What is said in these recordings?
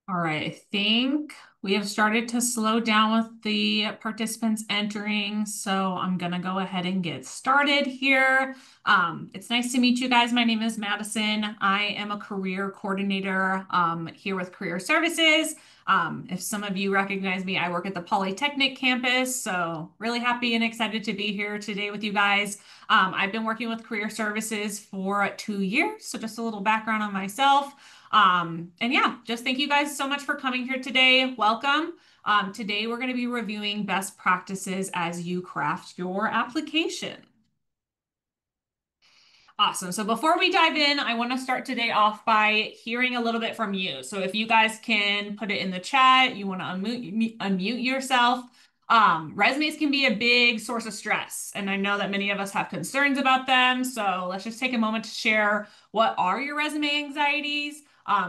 All right, I think we have started to slow down with the participants entering, so I'm gonna go ahead and get started here. It's nice to meet you guys. My name is Madison. I am a career coordinator here with Career Services. If some of you recognize me, I work at the Polytechnic campus, so really happy and excited to be here today with you guys. I've been working with Career Services for 2 years, so just a little background on myself. And yeah, just thank you guys so much for coming here today. Welcome. Today we're going to be reviewing best practices as you craft your application. Awesome. So before we dive in, I want to start today off by hearing a little bit from you. So if you guys can put it in the chat, you want to unmute yourself. Resumes can be a big source of stress, and I know that many of us have concerns about them. So let's just take a moment to share what are your resume anxieties.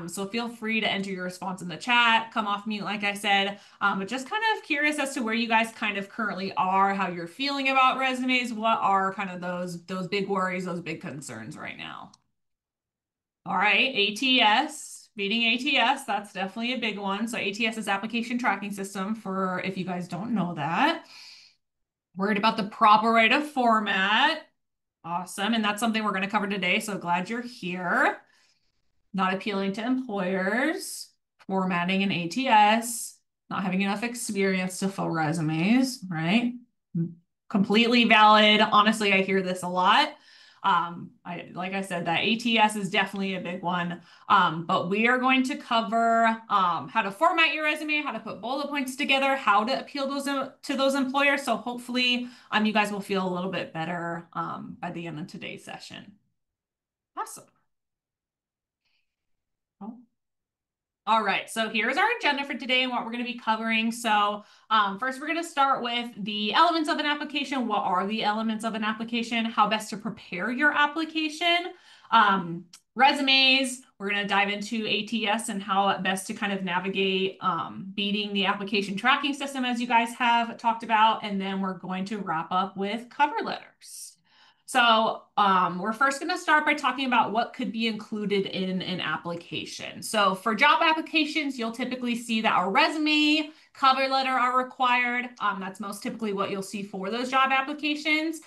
So feel free to enter your response in the chat, come off mute, like I said. But just kind of curious as to where you guys kind of currently are, how you're feeling about resumes. What are kind of those big worries, those big concerns right now? All right, ATS, beating ATS, that's definitely a big one. So ATS is application tracking system for if you guys don't know that. Worried about the proper way to format. Awesome. And that's something we're going to cover today. So glad you're here. Not appealing to employers, formatting an ATS, not having enough experience to fill resumes, right? Completely valid. Honestly, I hear this a lot. Like I said, that ATS is definitely a big one. But we are going to cover how to format your resume, how to put bullet points together, how to appeal those to those employers. So hopefully, you guys will feel a little bit better by the end of today's session. Awesome. Oh. All right, so here's our agenda for today and what we're going to be covering. So, first, we're going to start with the elements of an application. What are the elements of an application? How best to prepare your application? Resumes. We're going to dive into ATS and how best to kind of navigate beating the application tracking system, as you guys have talked about. And then we're going to wrap up with cover letters. So we're first going to start by talking about what could be included in an application. So for job applications, you'll typically see that a resume, cover letter are required. That's most typically what you'll see for those job applications.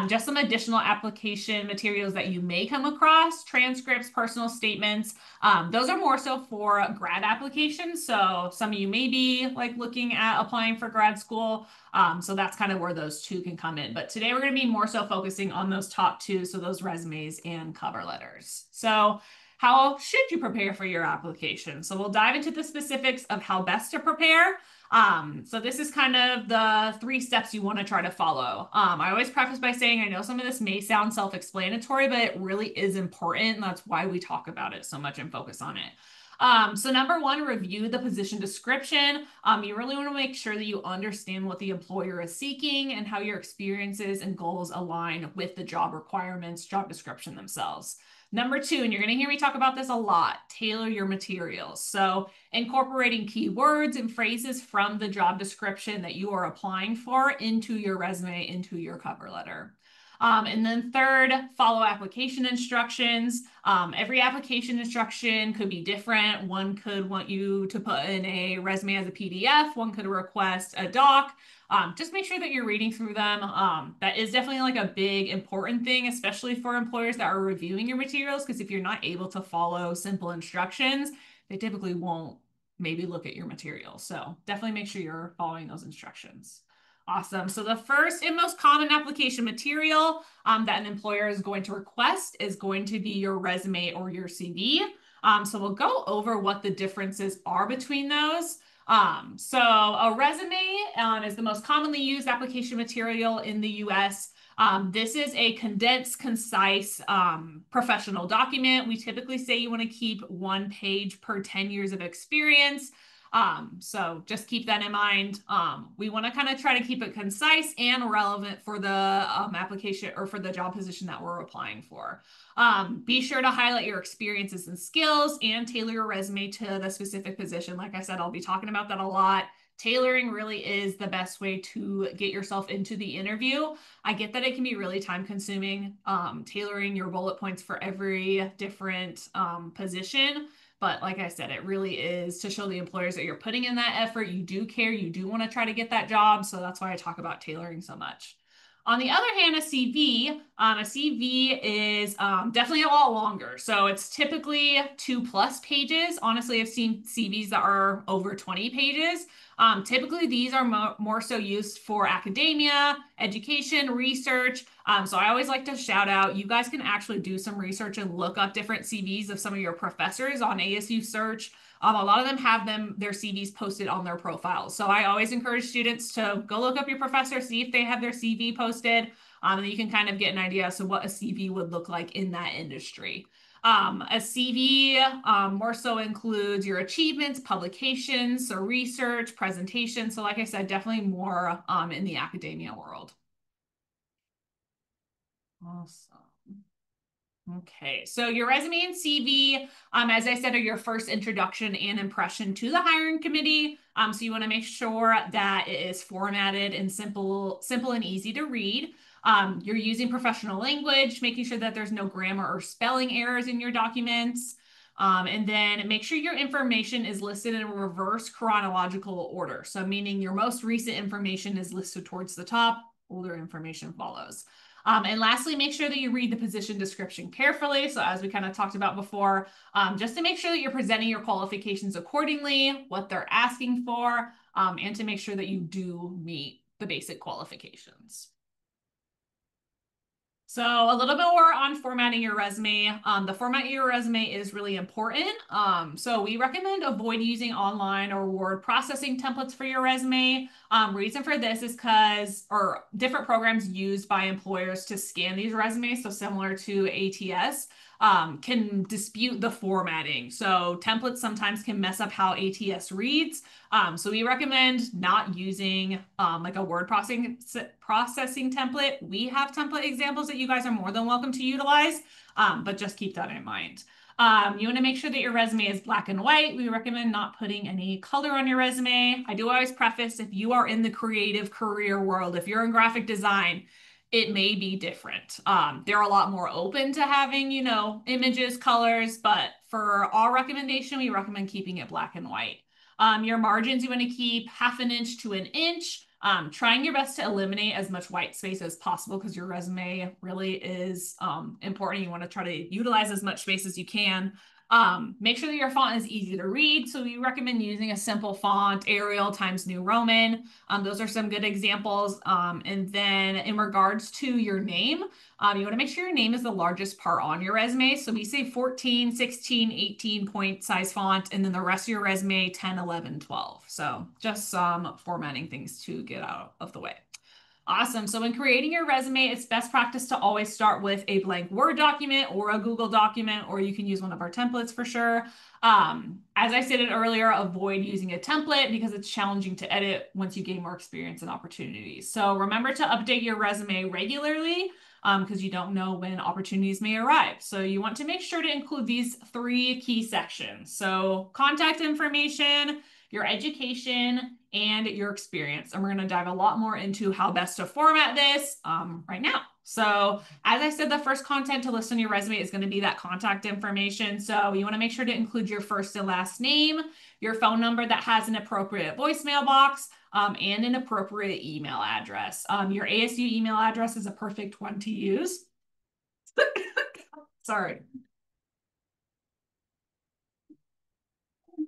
Just some additional application materials that you may come across, transcripts, personal statements. Those are more so for grad applications. So some of you may be like looking at applying for grad school. So that's kind of where those two can come in. But today we're going to be more so focusing on those top two, so those resumes and cover letters. So how should you prepare for your application? So we'll dive into the specifics of how best to prepare. So this is kind of the 3 steps you want to try to follow. I always preface by saying I know some of this may sound self-explanatory, but it really is important. And that's why we talk about it so much and focus on it. So number one, review the position description. You really want to make sure that you understand what the employer is seeking and how your experiences and goals align with the job requirements, job description themselves. Number two, and you're going to hear me talk about this a lot, tailor your materials. So incorporating keywords and phrases from the job description that you are applying for into your resume, into your cover letter. And then third, follow application instructions. Every application instruction could be different. One could want you to put in a resume as a PDF. One could request a doc. Just make sure that you're reading through them. That is definitely like a big important thing, especially for employers that are reviewing your materials, because if you're not able to follow simple instructions, they typically won't maybe look at your material. So definitely make sure you're following those instructions. Awesome. So the first and most common application material that an employer is going to request is going to be your resume or your CV. So we'll go over what the differences are between those. So a resume is the most commonly used application material in the US. This is a condensed, concise professional document. We typically say you want to keep 1 page per 10 years of experience. So just keep that in mind. We want to kind of try to keep it concise and relevant for the application or for the job position that we're applying for. Be sure to highlight your experiences and skills and tailor your resume to the specific position. Like I said, I'll be talking about that a lot. Tailoring really is the best way to get yourself into the interview. I get that it can be really time consuming, tailoring your bullet points for every different position. But like I said, it really is to show the employers that you're putting in that effort. You do care. You do want to try to get that job. So that's why I talk about tailoring so much. On the other hand, a CV is definitely a lot longer. So it's typically 2+ pages. Honestly, I've seen CVs that are over 20 pages. Typically, these are more so used for academia, education, research. So I always like to shout out, you guys can actually do some research and look up different CVs of some of your professors on ASU Search. A lot of them have their CVs posted on their profiles. So I always encourage students to go look up your professor, see if they have their CV posted, and then you can kind of get an idea as to what a CV would look like in that industry. A CV more so includes your achievements, publications, so research, presentations. So like I said, definitely more in the academia world. Awesome. Okay, so your resume and CV, as I said, are your first introduction and impression to the hiring committee. So you want to make sure that it is formatted and simple and easy to read. You're using professional language, making sure that there's no grammar or spelling errors in your documents. And then make sure your information is listed in a reverse chronological order. So meaning your most recent information is listed towards the top, older information follows. And lastly, make sure that you read the position description carefully. So as we kind of talked about before, just to make sure that you're presenting your qualifications accordingly, what they're asking for, and to make sure that you do meet the basic qualifications. So a little bit more on formatting your resume. The format of your resume is really important. So we recommend avoid using online or word processing templates for your resume. Reason for this is or different programs used by employers to scan these resumes, so similar to ATS, can dispute the formatting. So templates sometimes can mess up how ATS reads. So we recommend not using like a word processing template. We have template examples that you guys are more than welcome to utilize, but just keep that in mind. You want to make sure that your resume is black and white. We recommend not putting any color on your resume. I do always preface, if you are in the creative career world, if you're in graphic design, it may be different. They're a lot more open to having, images, colors, but for our recommendation, we recommend keeping it black and white. Your margins, you want to keep 1/2 inch to 1 inch. Trying your best to eliminate as much white space as possible because your resume really is important. You want to try to utilize as much space as you can. Make sure that your font is easy to read. So we recommend using a simple font, Arial Times New Roman. Those are some good examples. And then in regards to your name, you want to make sure your name is the largest part on your resume. So we say 14, 16, 18 point size font, and then the rest of your resume, 10, 11, 12. So just some formatting things to get out of the way. Awesome. So when creating your resume, it's best practice to always start with a blank Word document or a Google document, or you can use one of our templates for sure. As I stated earlier, avoid using a template because it's challenging to edit once you gain more experience and opportunities. So remember to update your resume regularly because you don't know when opportunities may arrive. So you want to make sure to include these 3 key sections. So contact information, your education, and your experience. And we're going to dive a lot more into how best to format this right now. So as I said, the first content to list on your resume is going to be that contact information. So you want to make sure to include your first and last name, your phone number that has an appropriate voicemail box, and an appropriate email address. Your ASU email address is a perfect one to use. Sorry.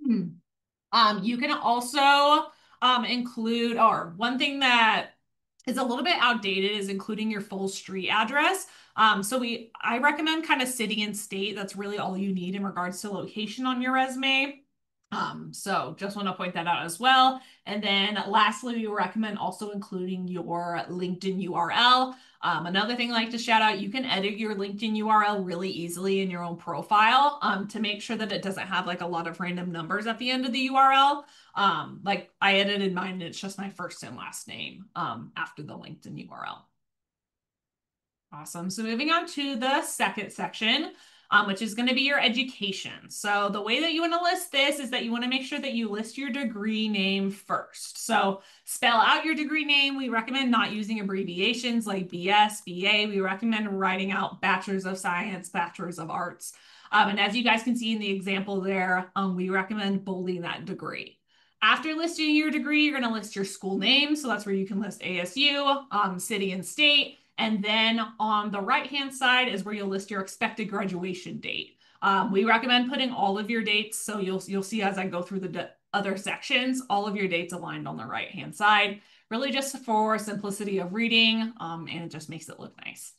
You can also include, or one thing that is a little bit outdated is including your full street address. I recommend kind of city and state. That's really all you need in regards to location on your resume. So just want to point that out as well. And then lastly, we recommend also including your LinkedIn URL. Another thing I like to shout out, you can edit your LinkedIn URL really easily in your own profile to make sure that it doesn't have like a lot of random numbers at the end of the URL. Like I edited mine and it's just my first and last name after the LinkedIn URL. Awesome. So moving on to the second section, which is going to be your education. So the way that you want to list this is that you want to make sure that you list your degree name first. So spell out your degree name. We recommend not using abbreviations like BS, BA. We recommend writing out Bachelor's of Science, Bachelor's of Arts. And as you guys can see in the example there, we recommend bolding that degree. After listing your degree, you're going to list your school name. So that's where you can list ASU, city and state. And then on the right-hand side is where you'll list your expected graduation date. We recommend putting all of your dates. So you'll see as I go through the other sections, all of your dates aligned on the right-hand side, really just for simplicity of reading, and it just makes it look nice.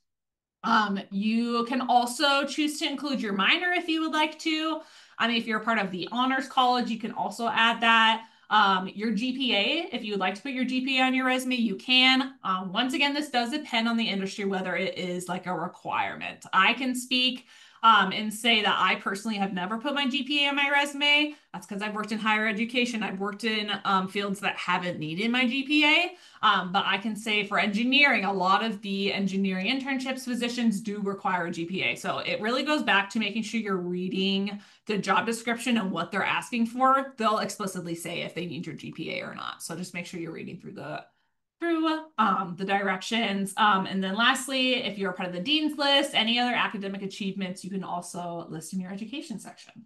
You can also choose to include your minor if you would like to. If you're a part of the honors college, you can also add that. Your GPA, if you would like to put your GPA on your resume, you can. Once again, this does depend on the industry, whether it is like a requirement. I can speak and say that I personally have never put my GPA on my resume. That's because I've worked in higher education. I've worked in fields that haven't needed my GPA. But I can say for engineering, a lot of the engineering internships positions do require a GPA. So it really goes back to making sure you're reading the job description and what they're asking for. They'll explicitly say if they need your GPA or not. So just make sure you're reading through the directions. And then lastly, if you're a part of the Dean's List, any other academic achievements, you can also list in your education section.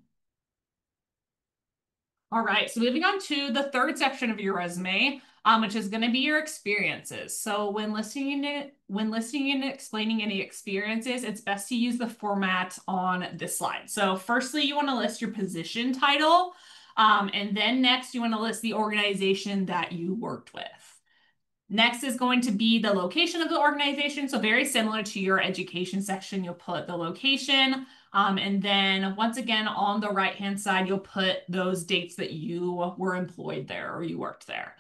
All right, so moving on to the third section of your resume, which is going to be your experiences. So when listing and explaining any experiences, it's best to use the format on this slide. So firstly, you want to list your position title, and then next you want to list the organization that you worked with. Next is going to be the location of the organization. So very similar to your education section, you'll put the location. And then once again, on the right-hand side, you'll put those dates that you were employed there or you worked there.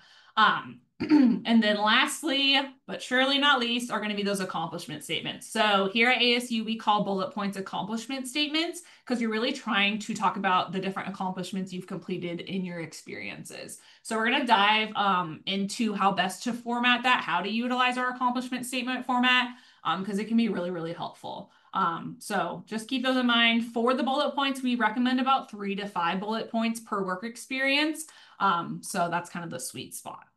And then lastly, but surely not least, are going to be those accomplishment statements. So here at ASU, we call bullet points accomplishment statements because you're really trying to talk about the different accomplishments you've completed in your experiences. So we're going to dive into how best to format that, how to utilize our accomplishment statement format, because it can be really, really helpful. So just keep those in mind. For the bullet points, we recommend about 3 to 5 bullet points per work experience. So that's kind of the sweet spot.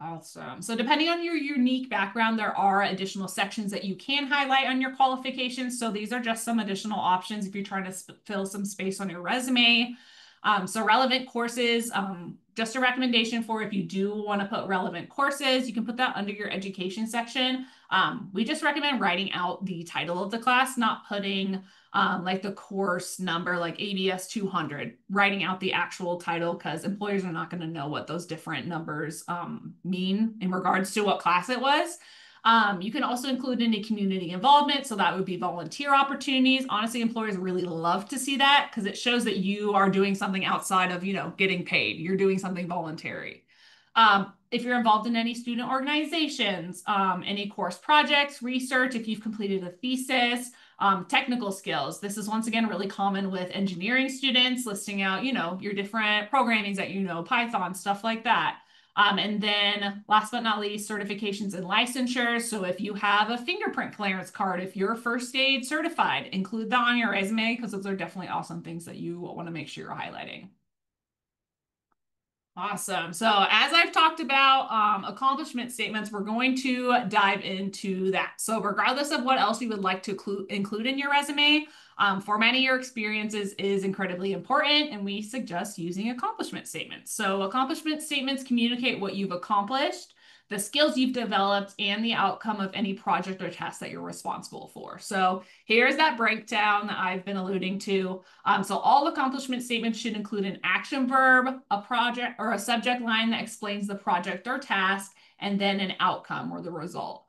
Awesome. So depending on your unique background, there are additional sections that you can highlight on your qualifications. So these are just some additional options if you're trying to fill some space on your resume. So relevant courses, just a recommendation for if you do want to put relevant courses, you can put that under your education section. We just recommend writing out the title of the class, not putting like the course number, like ABS 200, writing out the actual title because employers are not going to know what those different numbers mean in regards to what class it was. You can also include any community involvement. So that would be volunteer opportunities. Honestly, employers really love to see that because it shows that you are doing something outside of, getting paid. You're doing something voluntary. If you're involved in any student organizations, any course projects, research, if you've completed a thesis, technical skills. This is once again really common with engineering students, listing out, your different programmings that Python, stuff like that. And then last but not least, certifications and licensures. So if you have a fingerprint clearance card, if you're first aid certified, include that on your resume because those are definitely awesome things that you want to make sure you're highlighting. Awesome. So as I've talked about accomplishment statements, we're going to dive into that. So regardless of what else you would like to include in your resume, formatting your experiences is incredibly important, and we suggest using accomplishment statements. So accomplishment statements communicate what you've accomplished, the skills you've developed, and the outcome of any project or task that you're responsible for. So here's that breakdown that I've been alluding to. So all accomplishment statements should include an action verb, a project or a subject line that explains the project or task, and then an outcome or the result.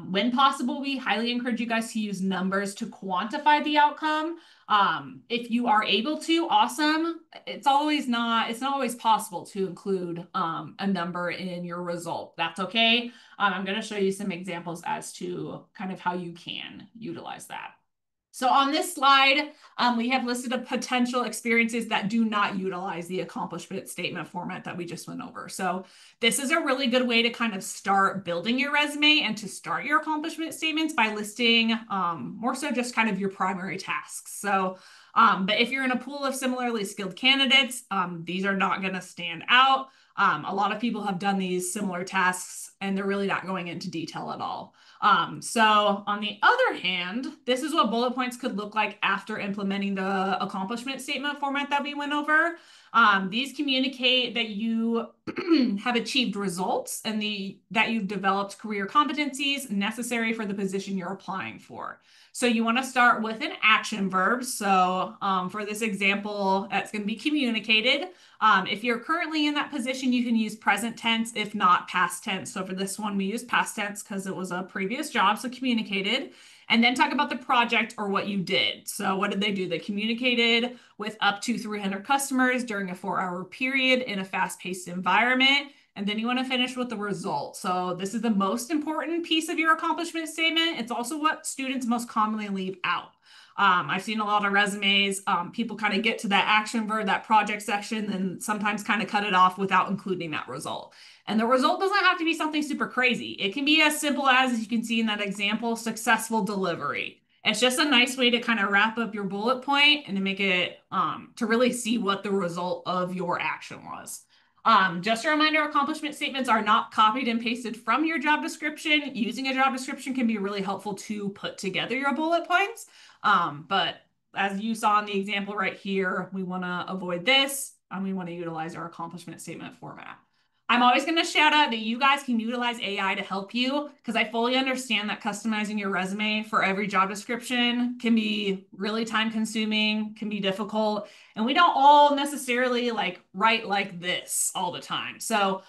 When possible, we highly encourage you guys to use numbers to quantify the outcome. If you are able to, awesome. It's not always possible to include a number in your result. That's okay. I'm going to show you some examples as to kind of how you can utilize that. So on this slide, we have listed a potential experiences that do not utilize the accomplishment statement format that we just went over. So this is a really good way to kind of start building your resume and to start your accomplishment statements by listing more so just kind of your primary tasks. So, but if you're in a pool of similarly skilled candidates, these are not going to stand out. A lot of people have done these similar tasks and they're really not going into detail at all. So on the other hand, this is what bullet points could look like after implementing the accomplishment statement format that we went over. These communicate that you have achieved results and that you've developed career competencies necessary for the position you're applying for. So you want to start with an action verb. So for this example, that's going to be communicated. If you're currently in that position, you can use present tense, if not past tense. So for this one, we use past tense because it was a previous job, so communicated. And then talk about the project or what you did. So what did they do? They communicated with up to 300 customers during a 4-hour period in a fast-paced environment. And then you want to finish with the result. So this is the most important piece of your accomplishment statement. It's also what students most commonly leave out. I've seen a lot of resumes. People kind of get to that action verb, that project section, and sometimes kind of cut it off without including that result. And the result doesn't have to be something super crazy. It can be as simple as you can see in that example, successful delivery. It's just a nice way to kind of wrap up your bullet point and to make it to really see what the result of your action was. Just a reminder, accomplishment statements are not copied and pasted from your job description. Using a job description can be really helpful to put together your bullet points. But as you saw in the example right here, we want to avoid this and we want to utilize our accomplishment statement format. I'm always going to shout out that you guys can utilize AI to help you because I fully understand that customizing your resume for every job description can be really time consuming, can be difficult, and we don't all necessarily like write like this all the time. So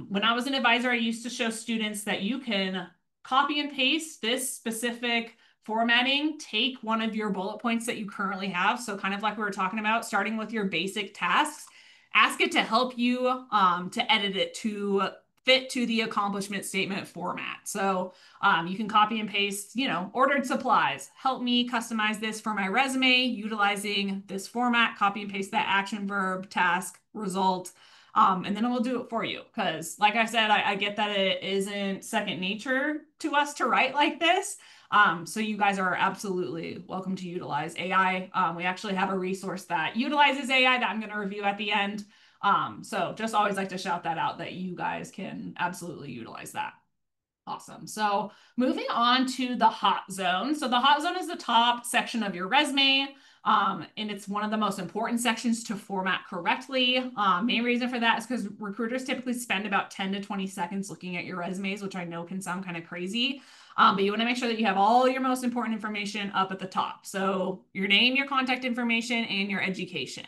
when I was an advisor, I used to show students that you can copy and paste this specific formatting, take one of your bullet points that you currently have. So kind of like we were talking about, starting with your basic tasks, ask it to help you to edit it to fit to the accomplishment statement format. So you can copy and paste, ordered supplies. Help me customize this for my resume utilizing this format, copy and paste that action verb, task, result. And then it will do it for you. Because like I said, I get that it isn't second nature to us to write like this. So you guys are absolutely welcome to utilize AI. We actually have a resource that utilizes AI that I'm going to review at the end. So just always like to shout that out that you guys can absolutely utilize that. Awesome. So moving on to the hot zone. So the hot zone is the top section of your resume. And it's one of the most important sections to format correctly. Main reason for that is because recruiters typically spend about 10 to 20 seconds looking at your resumes, which I know can sound kind of crazy. But you want to make sure that you have all your most important information up at the top. So your name, your contact information, and your education.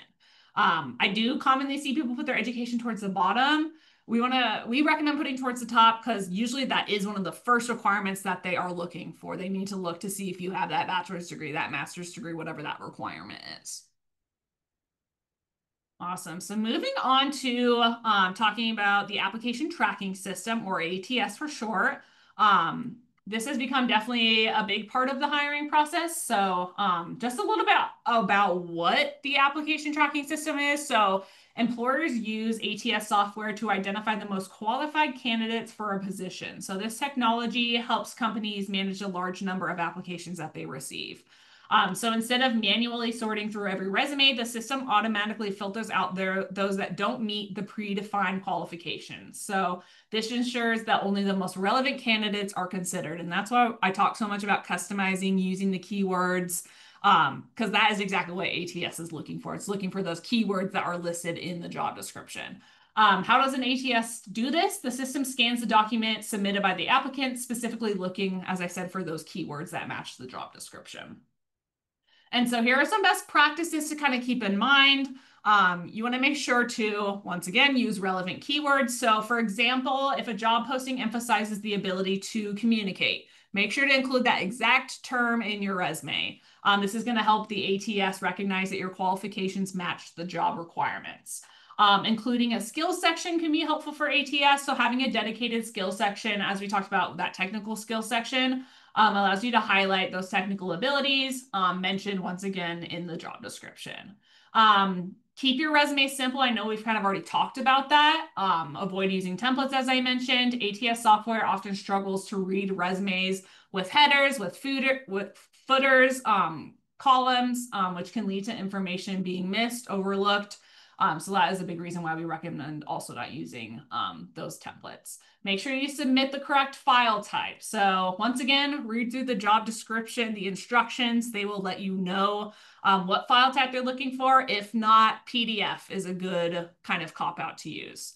I do commonly see people put their education towards the bottom. We recommend putting towards the top because usually that is one of the first requirements that they are looking for. They need to look to see if you have that bachelor's degree, that master's degree, whatever that requirement is. Awesome. So moving on to talking about the application tracking system, or ATS for short. This has become definitely a big part of the hiring process. So just a little bit about what the application tracking system is. So employers use ATS software to identify the most qualified candidates for a position. So this technology helps companies manage a large number of applications that they receive. So instead of manually sorting through every resume, the system automatically filters out those that don't meet the predefined qualifications. So this ensures that only the most relevant candidates are considered. And that's why I talk so much about customizing, using the keywords, because that is exactly what ATS is looking for. It's looking for those keywords that are listed in the job description. How does an ATS do this? The system scans the document submitted by the applicant, specifically looking, as I said, for those keywords that match the job description. And so here are some best practices to kind of keep in mind. You want to make sure to, once again, use relevant keywords. So for example, if a job posting emphasizes the ability to communicate, make sure to include that exact term in your resume. This is going to help the ATS recognize that your qualifications match the job requirements. Including a skills section can be helpful for ATS. So having a dedicated skills section, as we talked about, that technical skills section, allows you to highlight those technical abilities mentioned once again in the job description. Keep your resume simple. I know we've kind of already talked about that. Avoid using templates, as I mentioned. ATS software often struggles to read resumes with headers, with footers, columns, which can lead to information being missed, overlooked. So that is a big reason why we recommend also not using those templates. Make sure you submit the correct file type. So once again, read through the job description, the instructions. They will let you know what file type they're looking for. If not, PDF is a good kind of cop out to use.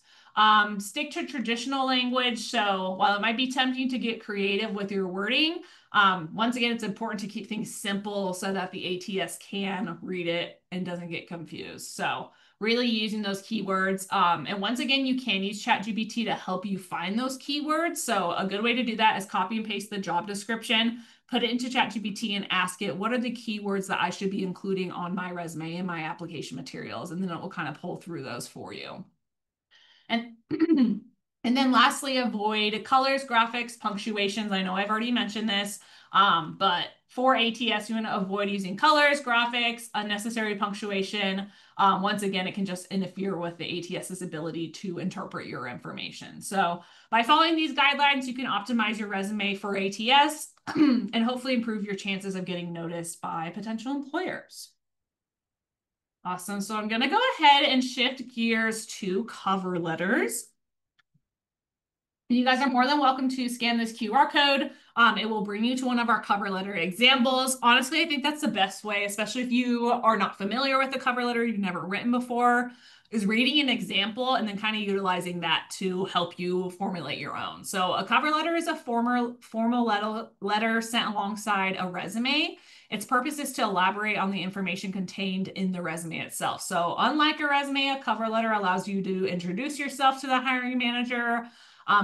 Stick to traditional language. So while it might be tempting to get creative with your wording, once again, it's important to keep things simple so that the ATS can read it and doesn't get confused. So really using those keywords. And once again, you can use ChatGPT to help you find those keywords. So a good way to do that is copy and paste the job description, put it into ChatGPT and ask it, what are the keywords that I should be including on my resume and my application materials? And then it will kind of pull through those for you. And and then lastly, avoid colors, graphics, punctuations. I know I've already mentioned this, but for ATS, you want to avoid using colors, graphics, unnecessary punctuation. Once again, it can just interfere with the ATS's ability to interpret your information. So by following these guidelines, you can optimize your resume for ATS and hopefully improve your chances of getting noticed by potential employers. Awesome. So I'm going to go ahead and shift gears to cover letters. You guys are more than welcome to scan this QR code. It will bring you to one of our cover letter examples. Honestly, I think that's the best way, especially if you are not familiar with the cover letter, you've never written before, is reading an example and then kind of utilizing that to help you formulate your own. So a cover letter is a formal letter sent alongside a resume. Its purpose is to elaborate on the information contained in the resume itself. So unlike a resume, a cover letter allows you to introduce yourself to the hiring manager,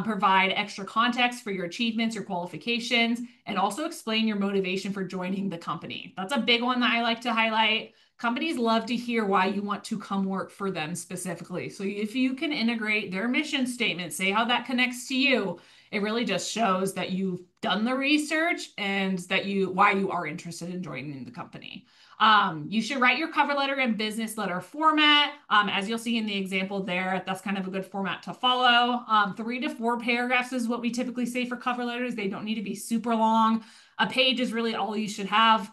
provide extra context for your achievements, your qualifications, and also explain your motivation for joining the company. That's a big one that I like to highlight. Companies love to hear why you want to come work for them specifically. So if you can integrate their mission statement, say how that connects to you, it really just shows that you've done the research and that why you are interested in joining the company. You should write your cover letter in business letter format. As you'll see in the example there, that's kind of a good format to follow. 3 to 4 paragraphs is what we typically say for cover letters. They don't need to be super long. A page is really all you should have.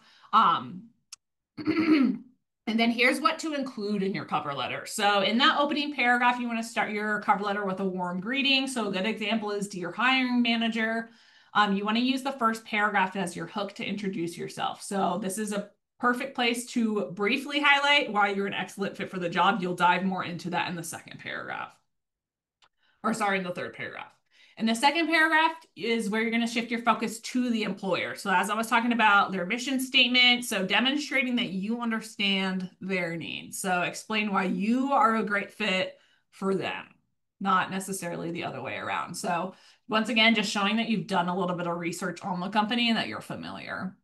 And then here's what to include in your cover letter. So in that opening paragraph, you want to start your cover letter with a warm greeting. So a good example is dear hiring manager. You want to use the first paragraph as your hook to introduce yourself. So this is a perfect place to briefly highlight why you're an excellent fit for the job. You'll dive more into that in the second paragraph. Or sorry, in the third paragraph. And the second paragraph is where you're going to shift your focus to the employer. So as I was talking about their mission statement, so demonstrating that you understand their needs. So explain why you are a great fit for them, not necessarily the other way around. So once again, just showing that you've done a little bit of research on the company and that you're familiar.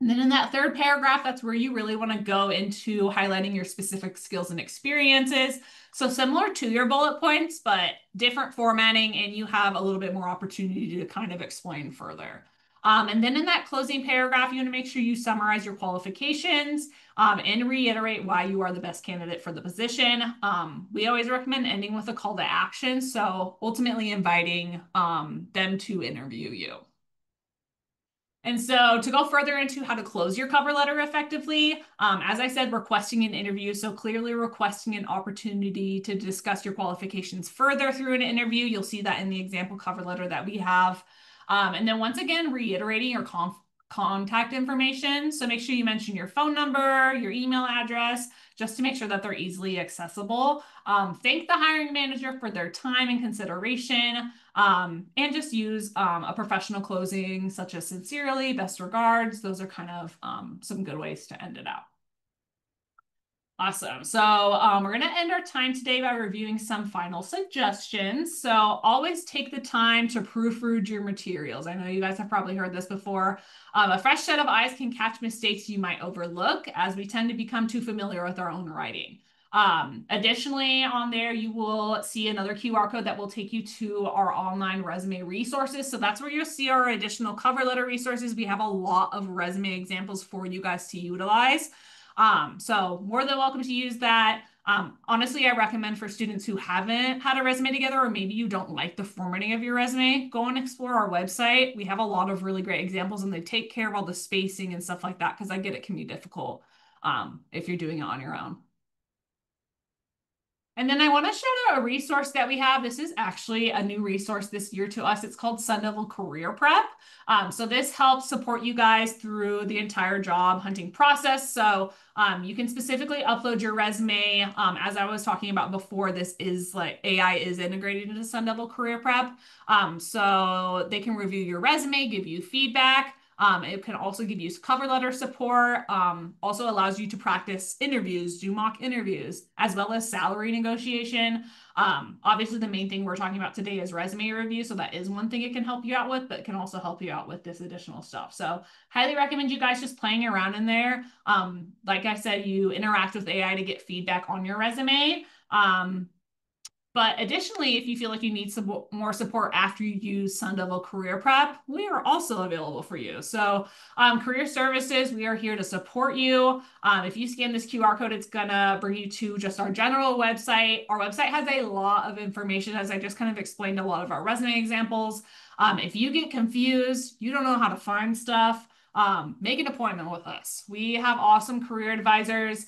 And then in that third paragraph, that's where you really want to go into highlighting your specific skills and experiences. So similar to your bullet points, but different formatting, and you have a little bit more opportunity to kind of explain further. And then in that closing paragraph, you want to make sure you summarize your qualifications and reiterate why you are the best candidate for the position. We always recommend ending with a call to action. So ultimately inviting them to interview you. And so to go further into how to close your cover letter effectively, as I said, requesting an interview. So clearly requesting an opportunity to discuss your qualifications further through an interview. You'll see that in the example cover letter that we have. And then once again, reiterating your contact information. So make sure you mention your phone number, your email address, just to make sure that they're easily accessible. Thank the hiring manager for their time and consideration, and just use a professional closing such as sincerely, best regards. Those are kind of some good ways to end it out. Awesome. So we're going to end our time today by reviewing some final suggestions. So always take the time to proofread your materials. I know you guys have probably heard this before. A fresh set of eyes can catch mistakes you might overlook as we tend to become too familiar with our own writing. Additionally, on there, you will see another QR code that will take you to our online resume resources. So that's where you'll see our additional cover letter resources. We have a lot of resume examples for you guys to utilize. So more than welcome to use that. Honestly, I recommend for students who haven't had a resume together, or maybe you don't like the formatting of your resume, go and explore our website. We have a lot of really great examples and they take care of all the spacing and stuff like that, because I get it can be difficult if you're doing it on your own. And then I want to shout out a resource that we have. This is actually a new resource this year to us. It's called Sun Devil Career Prep. So this helps support you guys through the entire job hunting process. So you can specifically upload your resume. As I was talking about before, this is like AI is integrated into Sun Devil Career Prep. So they can review your resume, give you feedback. It can also give you cover letter support, also allows you to practice interviews, do mock interviews, as well as salary negotiation. Obviously, the main thing we're talking about today is resume review. So that is one thing it can help you out with, but it can also help you out with this additional stuff. So highly recommend you guys just playing around in there. Like I said, you interact with AI to get feedback on your resume. But additionally, if you feel like you need some more support after you use Sun Devil Career Prep, we are also available for you. So, career services, we are here to support you. If you scan this QR code, it's gonna bring you to just our general website. Our website has a lot of information, as I just kind of explained a lot of our resume examples. If you get confused, you don't know how to find stuff, make an appointment with us. We have awesome career advisors.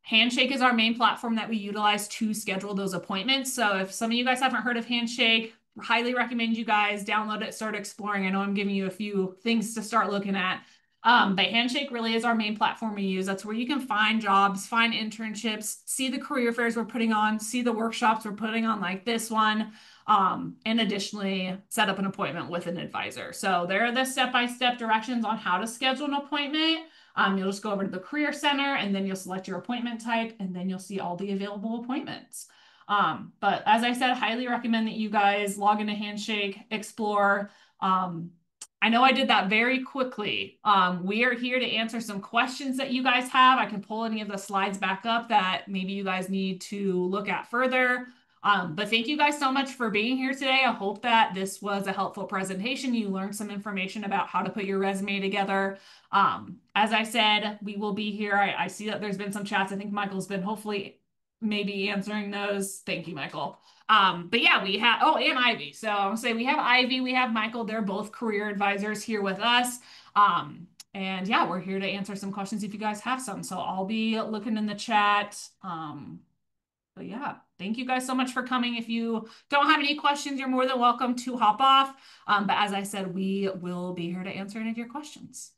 Handshake is our main platform that we utilize to schedule those appointments. So if some of you guys haven't heard of Handshake, highly recommend you guys download it, start exploring. I know I'm giving you a few things to start looking at. But Handshake really is our main platform we use. That's where you can find jobs, find internships, see the career fairs we're putting on, see the workshops we're putting on like this one, and additionally set up an appointment with an advisor. So there are the step-by-step directions on how to schedule an appointment. You'll just go over to the Career Center and then you'll select your appointment type and then you'll see all the available appointments. But as I said, highly recommend that you guys log into Handshake, explore. I know I did that very quickly. We are here to answer some questions that you guys have. I can pull any of the slides back up that maybe you guys need to look at further. But thank you guys so much for being here today. I hope that this was a helpful presentation. You learned some information about how to put your resume together. As I said, we will be here. I see that there's been some chats. I think Michael's been hopefully maybe answering those. Thank you, Michael. But yeah, we have, oh, and Ivy. So I'll say we have Ivy, we have Michael. They're both career advisors here with us. And yeah, we're here to answer some questions if you guys have some. So I'll be looking in the chat. But yeah, thank you guys so much for coming. If you don't have any questions, you're more than welcome to hop off. But as I said, we will be here to answer any of your questions.